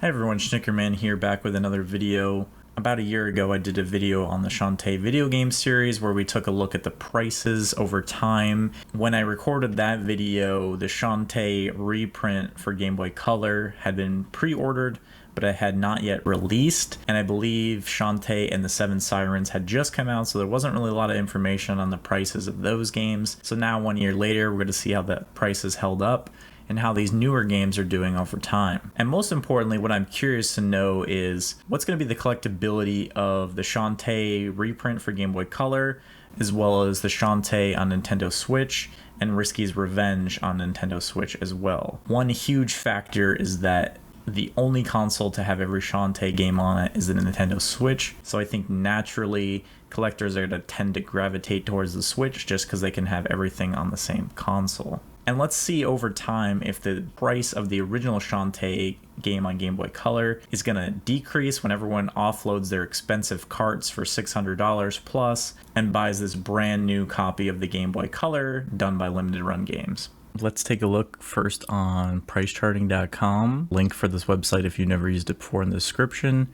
Hi everyone, Shnickerman here, back with another video. About a year ago I did a video on the Shantae video game series where we took a look at the prices over time. When I recorded that video, the Shantae reprint for Gameboy Color had been pre-ordered, but it had not yet released, and I believe Shantae and the Seven Sirens had just come out, so there wasn't really a lot of information on the prices of those games. So now 1 year later, we're going to see how the prices held up and how these newer games are doing over time. And most importantly, what I'm curious to know is what's going to be the collectability of the Shantae reprint for Game Boy Color, as well as the Shantae on Nintendo Switch, and Risky's Revenge on Nintendo Switch as well. One huge factor is that the only console to have every Shantae game on it is the Nintendo Switch, so I think naturally collectors are going to tend to gravitate towards the Switch just because they can have everything on the same console. And let's see over time if the price of the original Shantae game on Game Boy Color is going to decrease when everyone offloads their expensive carts for $600 plus and buys this brand new copy of the Game Boy Color done by Limited Run Games. Let's take a look first on pricecharting.com. Link for this website if you've never used it before in the description.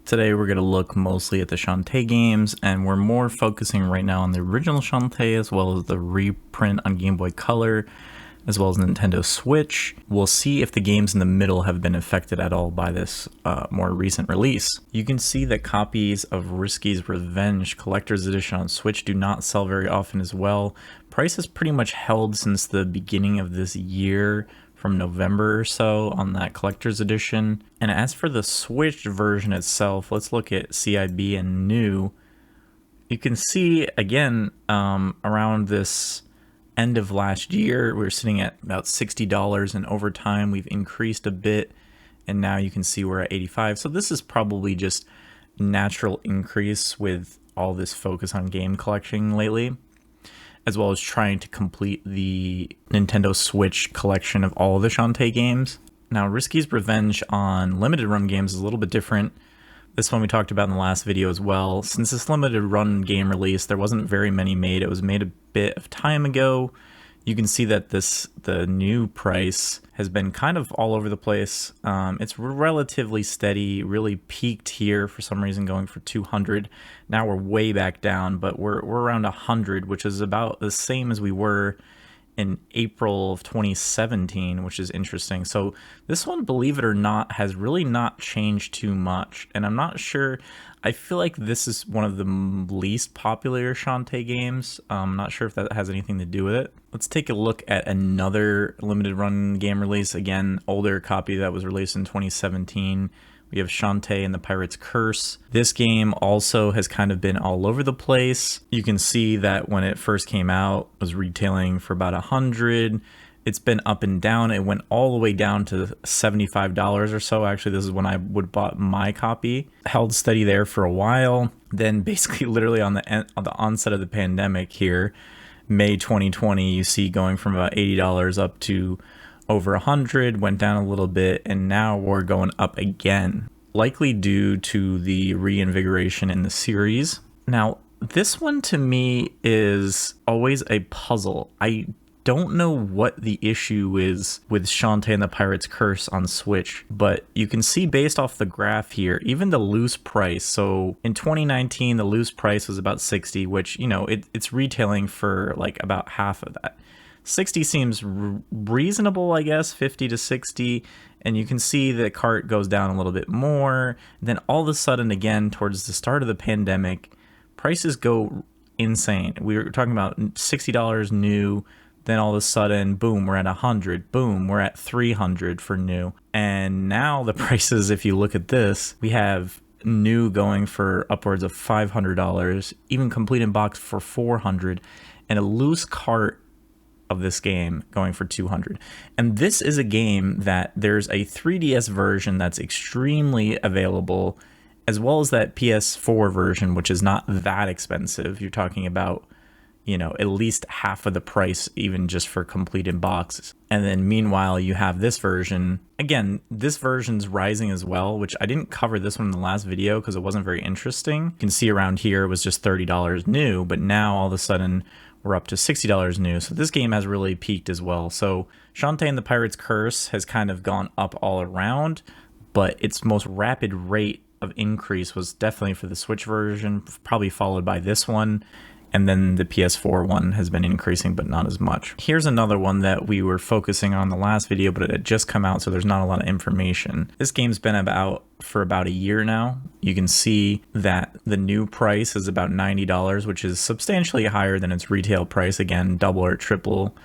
Today we're going to look mostly at the Shantae games, and we're more focusing right now on the original Shantae as well as the reprint on Game Boy Color, as well as Nintendo Switch. We'll see if the games in the middle have been affected at all by this more recent release. You can see that copies of Risky's Revenge Collector's Edition on Switch do not sell very often as well. Price has pretty much held since the beginning of this year, from November or so, on that Collector's Edition. And as for the Switch version itself, let's look at CIB and new. You can see, again, around this end of last year, we were sitting at about $60, and over time we've increased a bit, and now you can see we're at $85. So this is probably just natural increase with all this focus on game collecting lately, as well as trying to complete the Nintendo Switch collection of all of the Shantae games. Now, Risky's Revenge on Limited Run Games is a little bit different. This one we talked about in the last video as well. Since this limited run game release, there wasn't very many made. It was made a bit of time ago. You can see that the new price has been kind of all over the place. It's relatively steady, really peaked here for some reason, going for 200. Now we're way back down, but we're around 100, which is about the same as we were in April of 2017, which is interesting. So this one, believe it or not, has really not changed too much, and I'm not sure. I feel like this is one of the least popular Shantae games. I'm not sure if that has anything to do with it. Let's take a look at another limited run game release. Again, older copy that was released in 2017. We have Shantae and the Pirate's Curse. This game also has kind of been all over the place. You can see that when it first came out, it was retailing for about 100. It's been up and down. It went all the way down to $75 or so. Actually, this is when I would bought my copy. Held steady there for a while. Then basically literally on the onset of the pandemic here, May 2020, you see going from about $80 up to over 100, went down a little bit, and now we're going up again, likely due to the reinvigoration in the series. Now, this one to me is always a puzzle. I don't know what the issue is with Shantae and the Pirate's Curse on Switch, but you can see based off the graph here, even the loose price. So in 2019, the loose price was about 60, which, you know, it's retailing for like about half of that. 60 seems reasonable, I guess, 50 to 60, and you can see the cart goes down a little bit more. Then all of a sudden, again, towards the start of the pandemic, prices go insane. We were talking about $60 new, then all of a sudden, boom, we're at 100, boom, we're at 300 for new. And now the prices, if you look at this, we have new going for upwards of $500, even complete in box for $400, and a loose cart of this game going for 200. And this is a game that there's a 3DS version that's extremely available, as well as that PS4 version, which is not that expensive. You're talking about, you know, at least half of the price, even just for complete in boxes. And then meanwhile, you have this version. Again, this version's rising as well, which I didn't cover this one in the last video because it wasn't very interesting. You can see around here it was just $30 new, but now all of a sudden we're up to $60 new. So this game has really peaked as well. So Shantae and the Pirate's Curse has kind of gone up all around, but its most rapid rate of increase was definitely for the Switch version, probably followed by this one. And then the PS4 one has been increasing, but not as much. Here's another one that we were focusing on the last video, but it had just come out, so there's not a lot of information. This game's been about for about a year now. You can see that the new price is about $90, which is substantially higher than its retail price. Again, double or triple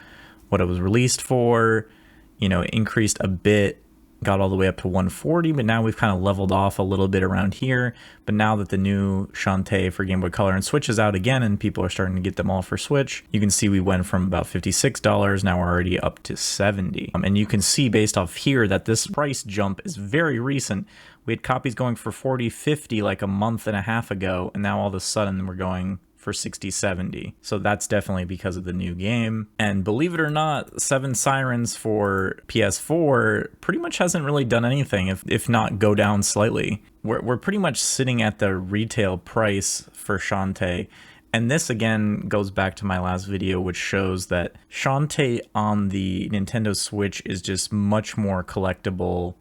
what it was released for. You know, it increased a bit, got all the way up to 140, but now we've kind of leveled off a little bit around here. But now that the new Shantae for Game Boy Color and Switch is out again, and people are starting to get them all for Switch, you can see we went from about $56, now we're already up to $70. And you can see based off here that this price jump is very recent. We had copies going for $40, $50 like a month and a half ago, and now all of a sudden we're going for $60, $70. So that's definitely because of the new game. And believe it or not, Seven Sirens for PS4 pretty much hasn't really done anything, if not go down slightly. We're pretty much sitting at the retail price for Shantae. And this again goes back to my last video, which shows that Shantae on the Nintendo Switch is just much more collectible,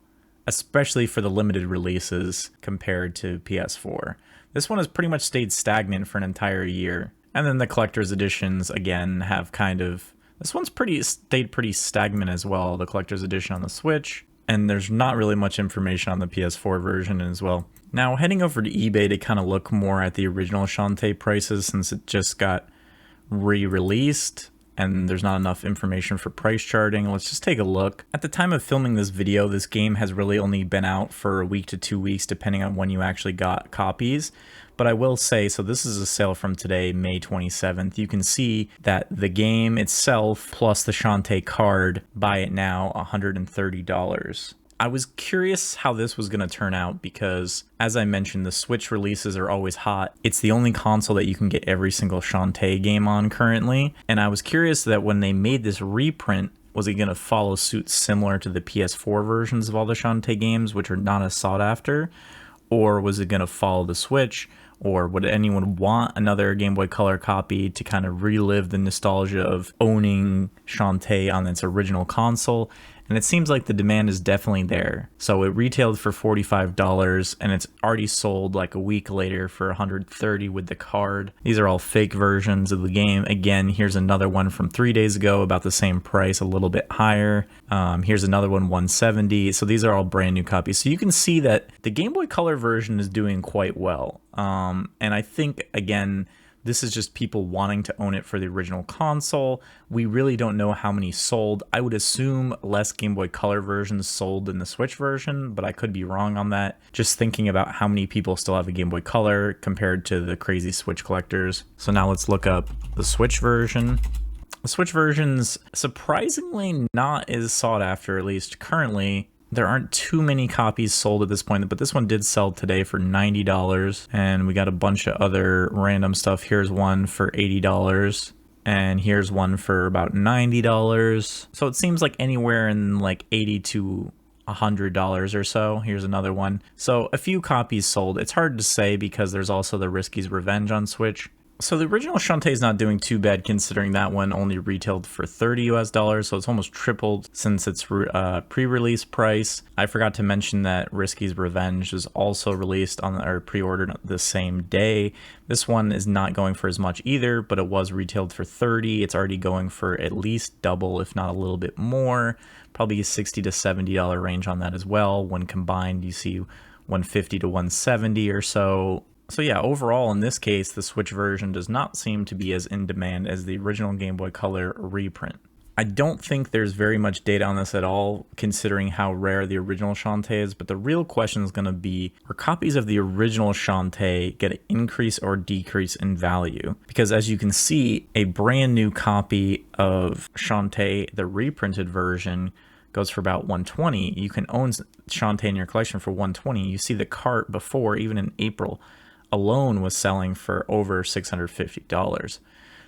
especially for the limited releases compared to PS4. This one has pretty much stayed stagnant for an entire year. And then the collector's editions, again, have kind of... This one's stayed pretty stagnant as well, the collector's edition on the Switch. And there's not really much information on the PS4 version as well. Now, heading over to eBay to kind of look more at the original Shantae prices, since it just got re-released and there's not enough information for price charting. Let's just take a look. At the time of filming this video, this game has really only been out for a week to 2 weeks, depending on when you actually got copies. But I will say, so this is a sale from today, May 27th. You can see that the game itself, plus the Shantae card, buy it now $130. I was curious how this was going to turn out because, as I mentioned, the Switch releases are always hot. It's the only console that you can get every single Shantae game on currently. And I was curious that when they made this reprint, was it going to follow suit similar to the PS4 versions of all the Shantae games, which are not as sought after? Or was it going to follow the Switch? Or would anyone want another Game Boy Color copy to kind of relive the nostalgia of owning Shantae on its original console? And it seems like the demand is definitely there. So it retailed for $45 and it's already sold like a week later for $130 with the card. These are all fake versions of the game. Again, here's another one from 3 days ago, about the same price, a little bit higher. Here's another one, $170. So these are all brand new copies. So you can see that the Game Boy Color version is doing quite well. And I think, again, this is just people wanting to own it for the original console. We really don't know how many sold. I would assume less Game Boy Color versions sold than the Switch version, but I could be wrong on that. Just thinking about how many people still have a Game Boy Color compared to the crazy Switch collectors. So now let's look up the Switch version. The Switch version's surprisingly not as sought after, at least currently. There aren't too many copies sold at this point, but this one did sell today for $90, and we got a bunch of other random stuff. Here's one for $80, and here's one for about $90. So it seems like anywhere in like $80 to $100 or so. Here's another one. So a few copies sold. It's hard to say because there's also the Risky's Revenge on Switch. So the original Shantae is not doing too bad, considering that one only retailed for $30 US, so it's almost tripled since its pre-release price. I forgot to mention that Risky's Revenge is also released on or pre-ordered the same day. This one is not going for as much either, but it was retailed for $30. It's already going for at least double, if not a little bit more, probably a $60 to $70 range on that as well. When combined, you see $150 to $170 or so. So yeah, overall in this case, the Switch version does not seem to be as in demand as the original Game Boy Color reprint. I don't think there's very much data on this at all, considering how rare the original Shantae is, but the real question is going to be, are copies of the original Shantae get an increase or decrease in value? Because as you can see, a brand new copy of Shantae, the reprinted version, goes for about $120. You can own Shantae in your collection for $120. You see the cart before, even in April, alone was selling for over $650.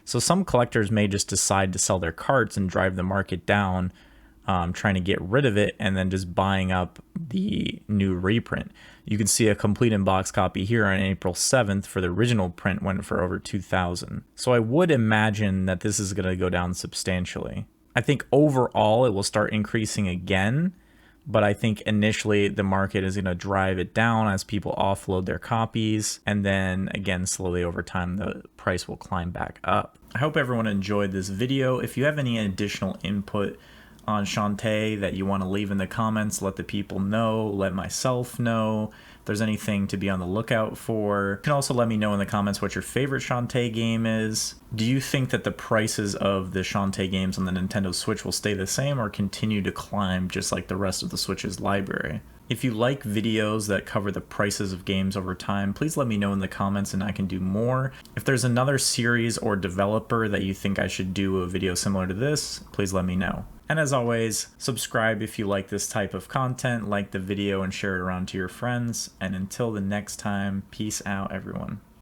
So some collectors may just decide to sell their carts and drive the market down, trying to get rid of it and then just buying up the new reprint. You can see a complete in-box copy here on April 7th for the original print went for over $2,000. So I would imagine that this is going to go down substantially. I think overall it will start increasing again, but I think initially the market is going to drive it down as people offload their copies, and then again slowly over time the price will climb back up. I hope everyone enjoyed this video. If you have any additional input on Shantae that you want to leave in the comments, let the people know, let myself know. If there's anything to be on the lookout for, you can also let me know in the comments what your favorite Shantae game is. Do you think that the prices of the Shantae games on the Nintendo Switch will stay the same or continue to climb just like the rest of the Switch's library? If you like videos that cover the prices of games over time, please let me know in the comments and I can do more. If there's another series or developer that you think I should do a video similar to this, please let me know. And as always, subscribe if you like this type of content, like the video and share it around to your friends. And until the next time, peace out everyone.